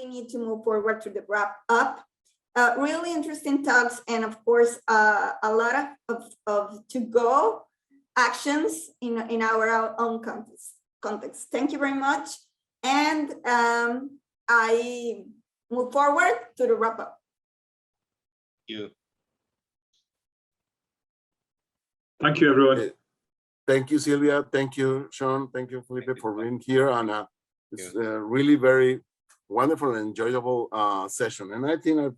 really need to move forward to the wrap up. Really interesting talks, and of course, a lot of to-go actions in our own context. Thank you very much. And I move forward to the wrap up. Thank you, everyone. Thank you, Sylvia. Thank you, Sean. Thank you, Felipe, for being here. And it's really very wonderful and enjoyable session. And I think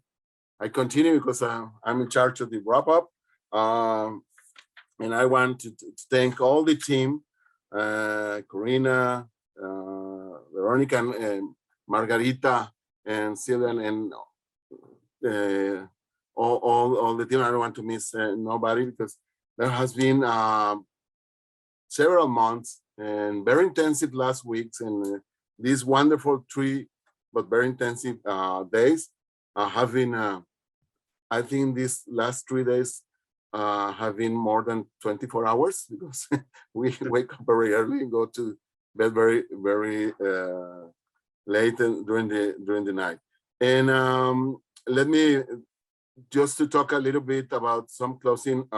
I continue because I'm in charge of the wrap up. And I want to thank all the team, Corina, Veronica, and Margarita, and Sylvia, and all the team. I don't want to miss nobody, because there has been several months and very intensive last weeks, and these wonderful 3 but very intensive days have been, I think these last 3 days have been more than 24 hours, because we wake up very early and go to bed very, very late during the night. And let me just to talk a little bit about some closing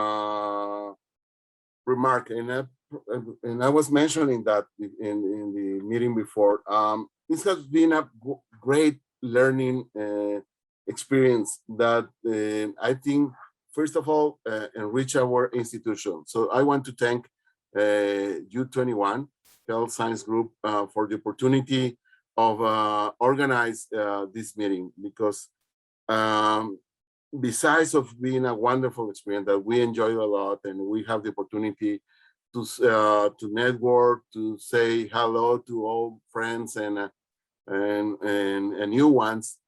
remark. And I was mentioning that in the meeting before. This has been a great learning experience that I think, first of all, enrich our institution. So I want to thank U21 Health Science Group for the opportunity of organize this meeting, because besides of being a wonderful experience that we enjoyed a lot, and we have the opportunity to network, to say hello to all friends and new ones,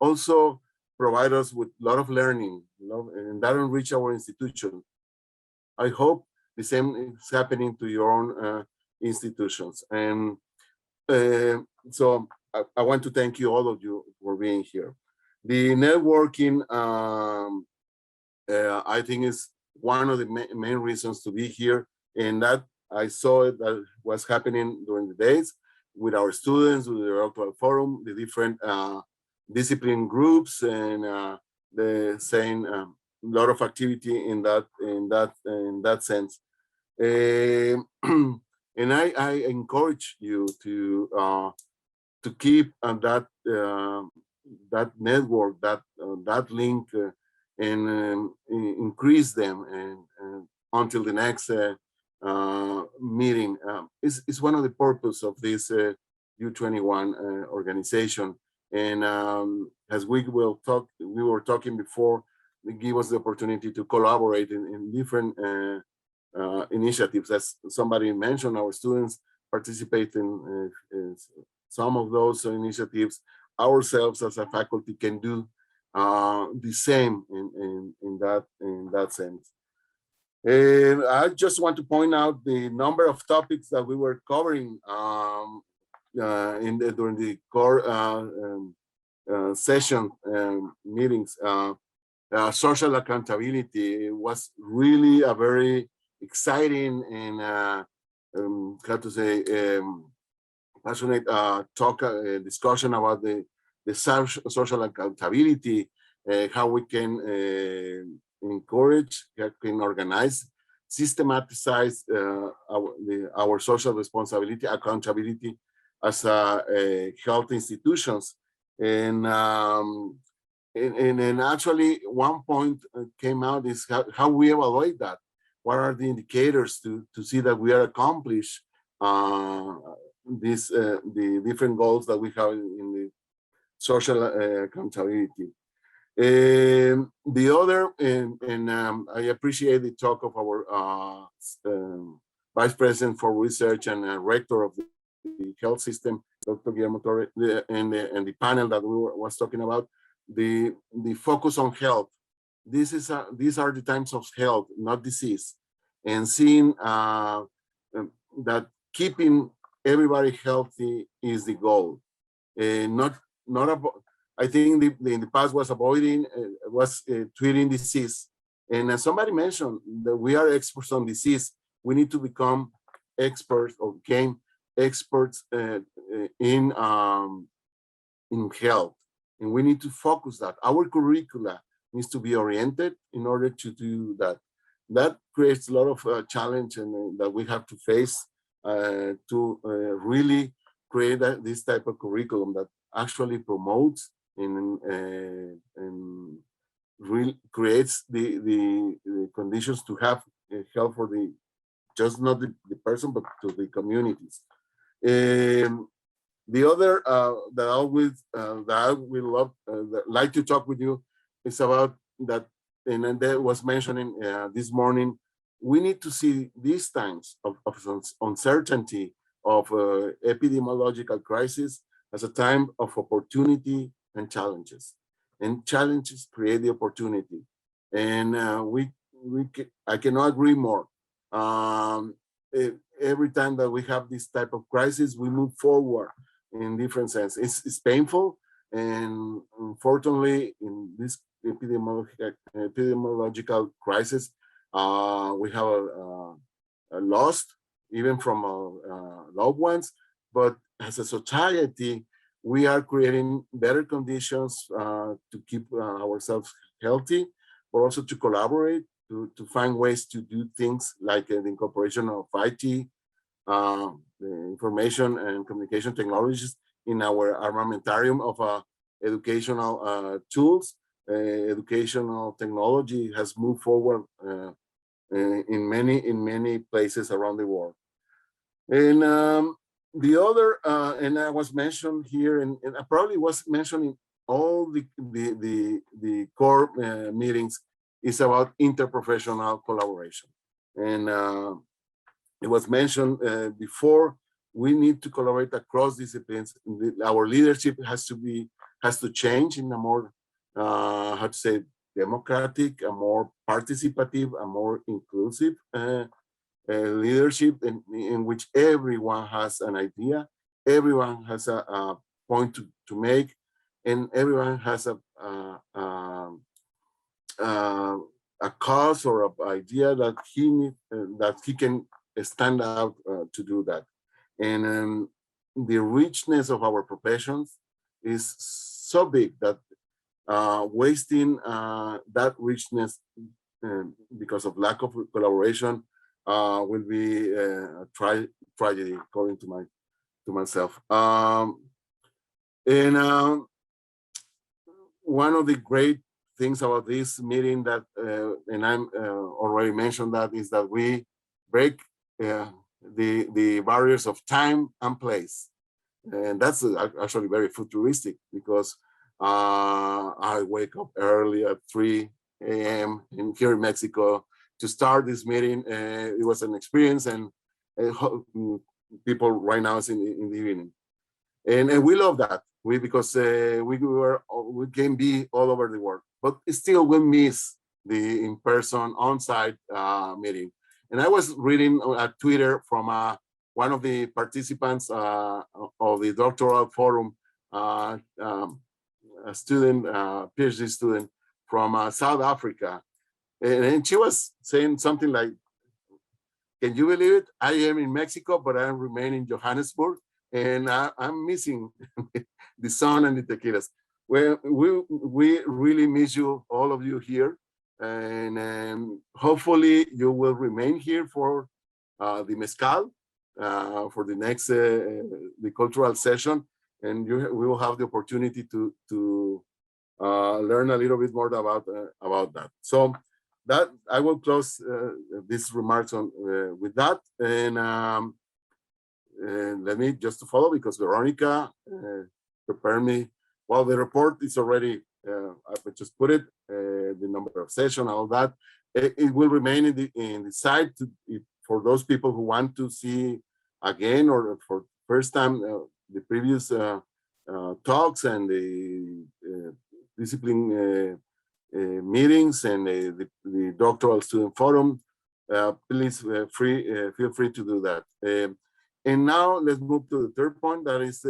also provide us with a lot of learning, and that enrich our institution. I hope the same is happening to your own institutions. And so I want to thank you, all of you, for being here. The networking, I think, is one of the main reasons to be here, and that I saw it that was happening during the days with our students, with the electoral forum, the different discipline groups, and the saying a lot of activity in that sense. And I encourage you to keep that network, that link, and increase them, and until the next meeting. Is one of the purpose of this U21 organization. And as we were talking before, they give us the opportunity to collaborate in different initiatives. As somebody mentioned, our students participate in some of those initiatives. Ourselves as a faculty can do the same in that sense. And I just want to point out the number of topics that we were covering during the core session meetings. Social accountability was really a very exciting and how to say passionate discussion about the social accountability, how we can encourage, how we can organize, systematize our social responsibility, accountability as health institutions. And actually one point came out is how we evaluate that. What are the indicators to see that we are accomplished the different goals that we have in the social accountability. The other, and I appreciate the talk of our Vice President for Research and Rector of the Health System, Dr. Guillermo Torres, and the panel that we was talking about, the focus on health. These are the times of health, not disease, and seeing that keeping everybody healthy is the goal. Not about, I think in the past was avoiding, treating disease. And as somebody mentioned, that we are experts on disease. We need to become experts or gain experts in in health, and we need to focus that. Our curricula needs to be oriented in order to do that. That creates a lot of challenge and that we have to face to really create this type of curriculum that actually promotes and really creates the conditions to have health for the just not the person but to the communities. The other that I will love like to talk with you is about that, and that was mentioning this morning. We need to see these times of uncertainty, of epidemiological crisis, as a time of opportunity and challenges. And challenges create the opportunity. And I cannot agree more. Every time that we have this type of crisis, we move forward in different sense. It's painful, and unfortunately, in this epidemiological crisis, we have a lost even from loved ones. But as a society, we are creating better conditions to keep ourselves healthy, but also to collaborate, to find ways to do things like the incorporation of IT, the information and communication technologies in our armamentarium of educational tools. Educational technology has moved forward in many places around the world. And the other, and I was mentioned here, and I probably was mentioning all the core meetings, is about interprofessional collaboration. And it was mentioned before, we need to collaborate across disciplines. Our leadership has to change in a more, how to say, democratic, a more participative, a more inclusive leadership in which everyone has an idea, everyone has a point to make, and everyone has a cause or an idea that he can stand out to do that. And the richness of our professions is so big that wasting that richness because of lack of collaboration will be a tragedy, according to myself. And one of the great things about this meeting that, and I'm already mentioned that, is that we break the barriers of time and place. And that's actually very futuristic, because I wake up early at 3 a.m. here in Mexico to start this meeting. It was an experience, and people right now is in the evening. And we love that, because we can be all over the world, but still we miss the in-person, on-site meeting. And I was reading a Twitter from one of the participants of the doctoral forum, a student, PhD student from South Africa. And she was saying something like, can you believe it? I am in Mexico, but I remain in Johannesburg, and I'm missing the sun and the tequilas. Well, we really miss you, all of you here. And hopefully you will remain here for the mezcal, for the next the cultural session, and we will have the opportunity to learn a little bit more about that. So that I will close these remarks on with that, and let me just to follow, because Veronica prepared me. Well, the report is already. I just put it, the number of session, all that. It will remain in the site for those people who want to see again, or for first time, the previous talks and the discipline meetings and the doctoral student forum. Please feel free to do that. And now let's move to the third point. That is,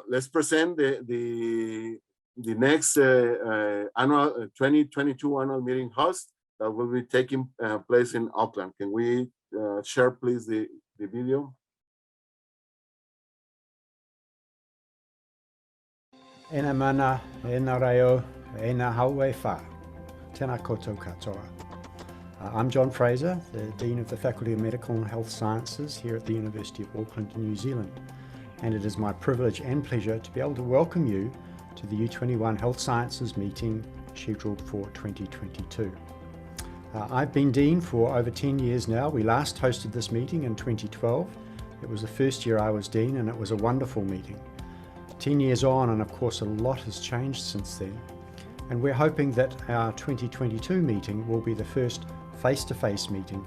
let's present the next annual 2022 annual meeting host that will be taking place in Auckland. Can we share, please, the video? Ena mana, ena reo, ena haue wha. Tēnā koutou katoa. I'm John Fraser, the Dean of the Faculty of Medical and Health Sciences here at the University of Auckland in New Zealand. And it is my privilege and pleasure to be able to welcome you to the U21 Health Sciences meeting scheduled for 2022. I've been Dean for over 10 years now. We last hosted this meeting in 2012. It was the first year I was Dean and it was a wonderful meeting. 10 years on, and of course a lot has changed since then. And we're hoping that our 2022 meeting will be the first face-to-face meeting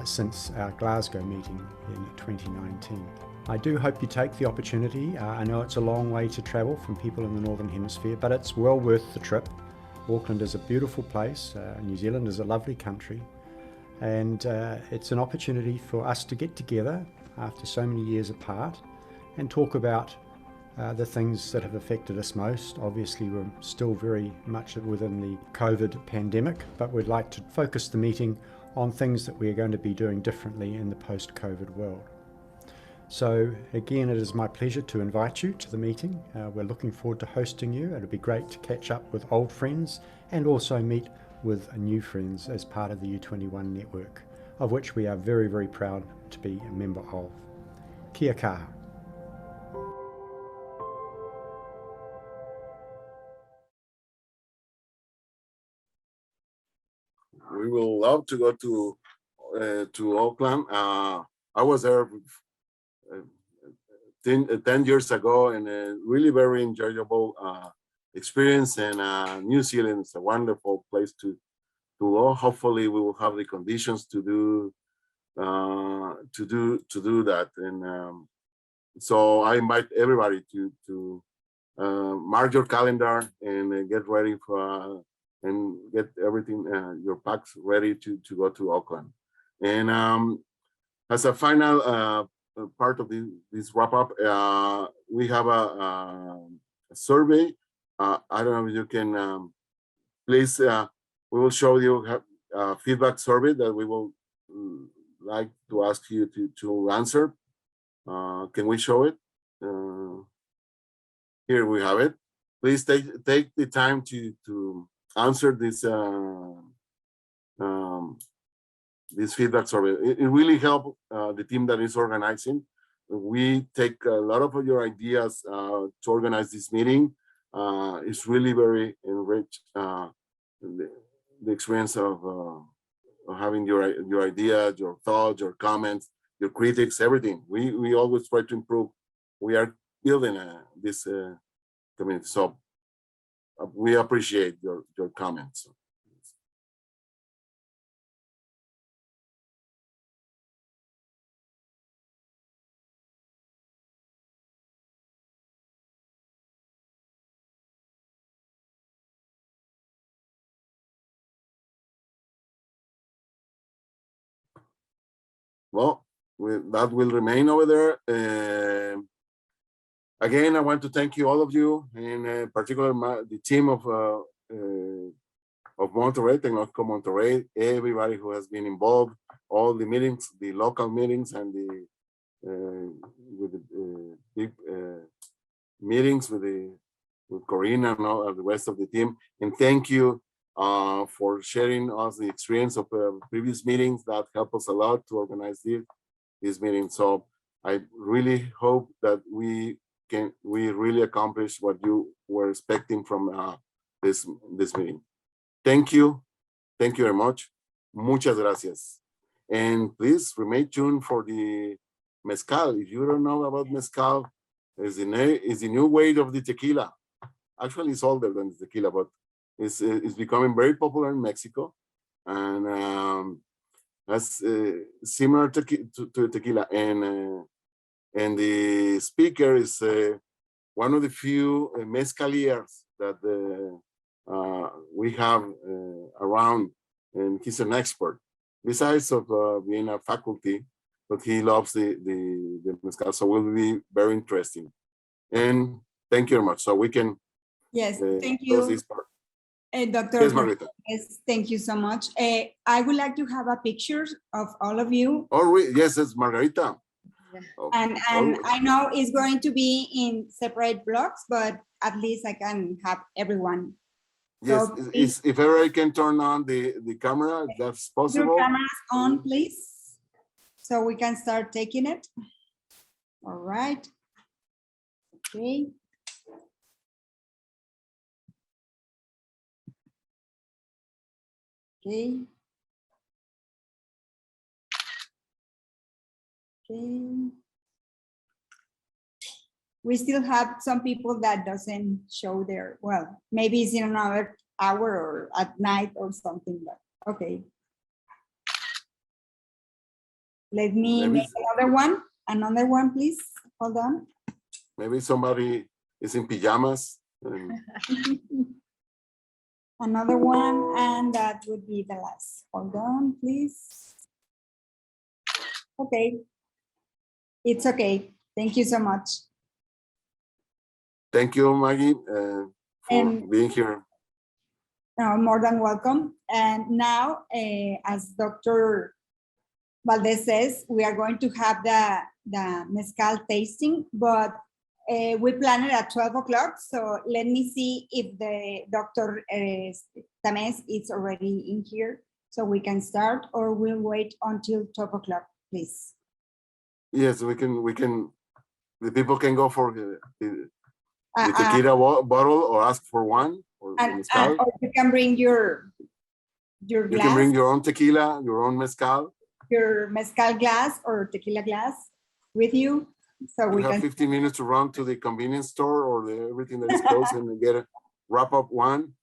since our Glasgow meeting in 2019. I do hope you take the opportunity. I know it's a long way to travel from people in the Northern Hemisphere, but it's well worth the trip. Auckland is a beautiful place. New Zealand is a lovely country. And it's an opportunity for us to get together after so many years apart and talk about the things that have affected us most. Obviously, we're still very much within the COVID pandemic, but we'd like to focus the meeting on things that we're going to be doing differently in the post-COVID world. So again, it is my pleasure to invite you to the meeting. We're looking forward to hosting you. It'll be great to catch up with old friends and also meet with new friends as part of the U21 network, of which we are very, very proud to be a member of. Kia kaha. We will love to go to Auckland. I was there 10 years ago, and a really very enjoyable experience. And New Zealand is a wonderful place to go. Hopefully, we will have the conditions to do that. And so I invite everybody to mark your calendar and get ready for and get everything your packs ready to go to Auckland. And as a final part of this wrap up, we have a survey. I don't know if you can please, we will show you a feedback survey that we will like to ask you to answer. Can we show it? Here we have it. Please take the time to answer this this feedback survey. It really helped the team that is organizing. We take a lot of your ideas to organize this meeting. It's really very enriched the experience of having your ideas, your thoughts, your comments, your critics, everything. We always try to improve. We are building this community, so we appreciate your comments. Well, that will remain over there. Again, I want to thank you, all of you, in particular the team of Monterrey, Tecnológico Monterrey, everybody who has been involved, all the meetings, the local meetings, and the with the big meetings with Corina and all the rest of the team. And thank you for sharing us the experience of previous meetings that help us a lot to organize this meeting. So I really hope that we really accomplish what you were expecting from this meeting. Thank you very much. Muchas gracias. And please remain tuned for the mezcal. If you don't know about mezcal, is the new way of the tequila. Actually, it's older than the tequila, but it's becoming very popular in Mexico, and that's similar to tequila. And the speaker is one of the few mezcaliers that we have around, and he's an expert. Besides of being a faculty, but he loves the mezcal, so it will be very interesting. And thank you very much. So we can thank you, this part. Dr. Yes, Margarita. Yes, thank you so much. I would like to have a picture of all of you. Oh, yes, it's Margarita. Oh, And I know it's going to be in separate blocks, but at least I can have everyone. yes, So please if ever I can turn on the camera, if that's your possible. cameras on, please, so we can start taking it. All right. Okay. Okay. Okay. We still have some people that doesn't show their, well, maybe it's in another hour or at night or something, but okay. Let me Maybe make another one, please. Hold on. maybe somebody is in pajamas. And Another one, and that would be the last. Hold on, please. Okay. It's okay. Thank you so much. thank you, Maggie, for And- being here. More than welcome. And now, as Dr. Valdez says, we are going to have the mezcal tasting, but we planned it at 12 o'clock. So let me see if the Dr. Tamés is already in here so we can start, or we'll wait until 12 o'clock, please. Yes, we can, the people can go for the Uh, tequila bottle or ask for one or mezcal. or you can bring your You glass, can bring your own tequila, your own mezcal. your mezcal glass or tequila glass with you. So We we have can 15 minutes to run to the convenience store or everything that is closed and get wrap up one.